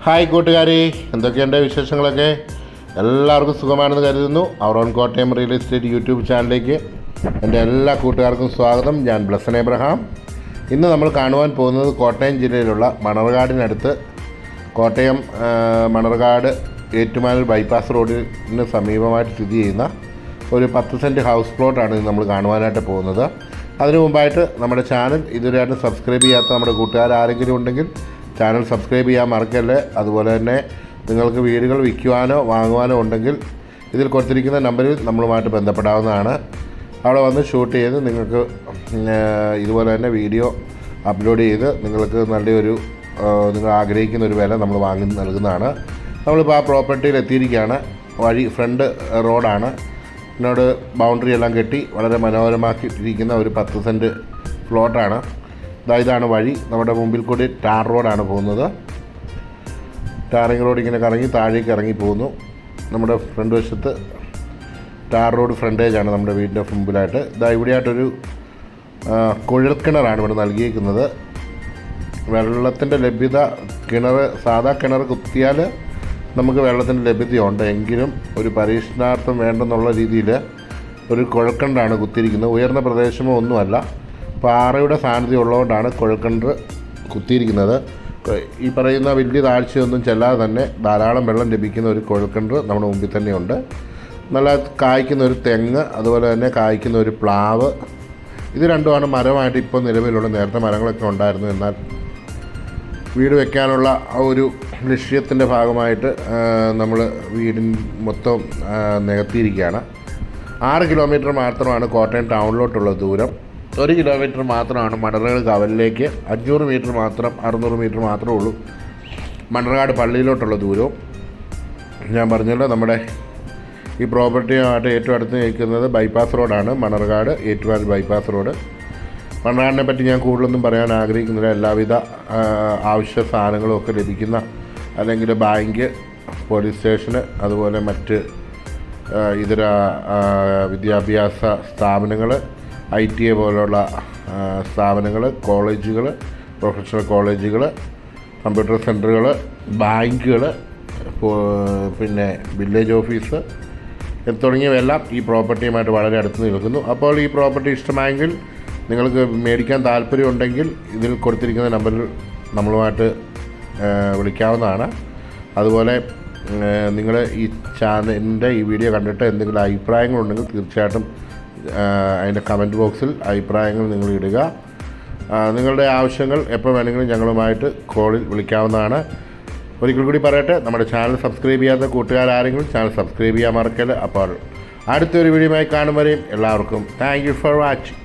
Hi കൂട്ടുകാരെ, എന്തൊക്കെയുണ്ട് വിശേഷങ്ങളൊക്കെ? എല്ലാവർക്കും സുഖമാണെന്ന് കരുതുന്നു. Our own Kottayam real estate YouTube ചാനലിലേക്ക് എൻ്റെ എല്ലാ കൂട്ടുകാർക്കും സ്വാഗതം. ഞാൻ ബ്ലസൻ എബ്രഹാം. ഇന്ന് നമ്മൾ കാണുവാൻ പോകുന്നത് കോട്ടയം ജില്ലയിലുള്ള മണർകാടിനടുത്ത് കോട്ടയം മണർകാട് ഏറ്റുമാനൂർ ബൈപ്പാസ് റോഡിന് സമീപമായിട്ട് സ്ഥിതി ചെയ്യുന്ന ഒരു 10 സെൻറ്റ് ഹൗസ് പ്ലോട്ടാണ് നമ്മൾ കാണുവാനായിട്ട് പോകുന്നത്. അതിനു മുമ്പായിട്ട് നമ്മുടെ ചാനൽ ഇതുവരെയായിട്ട് സബ്സ്ക്രൈബ് ചെയ്യാത്ത നമ്മുടെ കൂട്ടുകാർ ആരെങ്കിലും ഉണ്ടെങ്കിൽ ചാനൽ സബ്സ്ക്രൈബ് ചെയ്യാൻ മറക്കല്ലേ. അതുപോലെ തന്നെ നിങ്ങൾക്ക് വീടുകൾ വിൽക്കുവാനോ വാങ്ങുവാനോ ഉണ്ടെങ്കിൽ ഇതിൽ കൊടുത്തിരിക്കുന്ന നമ്പറിൽ നമ്മളുമായിട്ട് ബന്ധപ്പെടാവുന്നതാണ്. അവിടെ വന്ന് ഷൂട്ട് ചെയ്ത് നിങ്ങൾക്ക് ഇതുപോലെ തന്നെ വീഡിയോ അപ്ലോഡ് ചെയ്ത് നിങ്ങൾക്ക് നല്ലൊരു നിങ്ങൾ ആഗ്രഹിക്കുന്ന ഒരു വില നമ്മൾ വാങ്ങി നൽകുന്നതാണ്. നമ്മളിപ്പോൾ ആ പ്രോപ്പർട്ടിയിൽ എത്തിയിരിക്കുകയാണ്. വഴി ഫ്രണ്ട് റോഡാണ്. ഇതിനോട് ബൗണ്ടറി എല്ലാം കെട്ടി വളരെ മനോഹരമാക്കിയിട്ടിരിക്കുന്ന ഒരു 10 സെൻറ്റ് പ്ലോട്ടാണ്. ഇതാണ് വഴി. നമ്മുടെ മുമ്പിൽ കൂടി ടാർ റോഡാണ് പോകുന്നത്. ടാറിങ് റോഡ് ഇങ്ങനെ കറങ്ങി താഴേക്ക് ഇറങ്ങി പോകുന്നു. നമ്മുടെ ഫ്രണ്ട് വശത്ത് ടാർ റോഡ് ഫ്രണ്ടേജാണ് നമ്മുടെ വീടിൻ്റെ മുമ്പിലായിട്ട്. ഇവിടെയായിട്ടൊരു കുഴൽക്കിണറാണ് ഇവിടെ നൽകിയിരിക്കുന്നത്. വെള്ളത്തിൻ്റെ ലഭ്യത സാധാ കിണർ കുത്തിയാൽ നമുക്ക് വെള്ളത്തിൻ്റെ ലഭ്യതയുണ്ട്. എങ്കിലും ഒരു പരീക്ഷണാർത്ഥം വേണ്ടെന്നുള്ള രീതിയിൽ ഒരു കുഴൽക്കിണറാണ് കുത്തിയിരിക്കുന്നത്. ഉയർന്ന പ്രദേശമോ ഒന്നുമല്ല, പാറയുടെ സാന്നിധ്യം ഉള്ളതുകൊണ്ടാണ് കുഴൽക്കിണർ കുത്തിയിരിക്കുന്നത്. ഈ പറയുന്ന വലിയ താഴ്ചയൊന്നും ചെല്ലാതെ തന്നെ ധാരാളം വെള്ളം ലഭിക്കുന്ന ഒരു കുഴൽക്കിണർ നമ്മുടെ മുമ്പിൽ തന്നെയുണ്ട്. നല്ല കായ്ക്കുന്ന ഒരു തെങ്ങ്, അതുപോലെ തന്നെ കായ്ക്കുന്ന ഒരു പ്ലാവ്, ഇത് രണ്ടുമാണ് മരമായിട്ട് ഇപ്പോൾ നിലവിലുള്ള. നേരത്തെ മരങ്ങളൊക്കെ ഉണ്ടായിരുന്നു, എന്നാൽ വീട് വയ്ക്കാനുള്ള ആ ഒരു ലക്ഷ്യത്തിൻ്റെ ഭാഗമായിട്ട് നമ്മൾ വീടിൻ മൊത്തം നികത്തിയിരിക്കുകയാണ്. 6 കിലോമീറ്റർ മാത്രമാണ് കോട്ടയം ടൗണിലോട്ടുള്ള ദൂരം. 1 കിലോമീറ്റർ മാത്രമാണ് മണർകാട് കവലിലേക്ക്. 500 മീറ്റർ മാത്രം 600 മീറ്റർ മാത്രമേ ഉള്ളൂ മണർകാട് പള്ളിയിലോട്ടുള്ള ദൂരവും. ഞാൻ പറഞ്ഞല്ലോ, നമ്മുടെ ഈ പ്രോപ്പർട്ടിയുമായിട്ട് ഏറ്റവും അടുത്ത് നിൽക്കുന്നത് ബൈപ്പാസ് റോഡാണ്. Manarcad Ettumanoor bypass road. മണർകാടിനെ പറ്റി ഞാൻ കൂടുതലൊന്നും പറയാൻ ആഗ്രഹിക്കുന്നില്ല. എല്ലാവിധ ആവശ്യ സാധനങ്ങളും ഒക്കെ ലഭിക്കുന്ന, അല്ലെങ്കിൽ ബാങ്ക്, പോലീസ് സ്റ്റേഷന്, അതുപോലെ മറ്റ് ഇതര വിദ്യാഭ്യാസ സ്ഥാപനങ്ങൾ, ITA പോലുള്ള സ്ഥാപനങ്ങൾ, കോളേജുകൾ, പ്രൊഫഷണൽ കോളേജുകൾ, കമ്പ്യൂട്ടർ സെൻ്ററുകൾ, ബാങ്കുകൾ, പിന്നെ വില്ലേജ് ഓഫീസ് തുടങ്ങിയവയെല്ലാം ഈ പ്രോപ്പർട്ടിയുമായിട്ട് വളരെ അടുത്ത് നിൽക്കുന്നു. അപ്പോൾ ഈ പ്രോപ്പർട്ടി ഇഷ്ടമായെങ്കിൽ, നിങ്ങൾക്ക് മേടിക്കാൻ താല്പര്യമുണ്ടെങ്കിൽ ഇതിൽ കൊടുത്തിരിക്കുന്ന നമ്പറിൽ നമ്മളുമായിട്ട് വിളിക്കാവുന്നതാണ്. അതുപോലെ നിങ്ങൾ ഈ ചാനലിൻ്റെ ഈ വീഡിയോ കണ്ടിട്ട് എന്തെങ്കിലും അഭിപ്രായങ്ങളുണ്ടെങ്കിൽ തീർച്ചയായിട്ടും അതിൻ്റെ കമൻറ്റ് ബോക്സിൽ അഭിപ്രായങ്ങൾ നിങ്ങൾ ഇടുക. നിങ്ങളുടെ ആവശ്യങ്ങൾ എപ്പോൾ വേണമെങ്കിലും ഞങ്ങളുമായിട്ട് കോളിൽ വിളിക്കാവുന്നതാണ്. ഒരിക്കൽ കൂടി പറയട്ടെ, നമ്മുടെ ചാനൽ സബ്സ്ക്രൈബ് ചെയ്യാത്ത കൂട്ടുകാരാരെങ്കിലും ചാനൽ സബ്സ്ക്രൈബ് ചെയ്യാൻ മറക്കരുത്. അപ്പോൾ അടുത്തൊരു വീഡിയോയുമായി കാണും വരെയും എല്ലാവർക്കും താങ്ക് യു ഫോർ വാച്ചിങ്.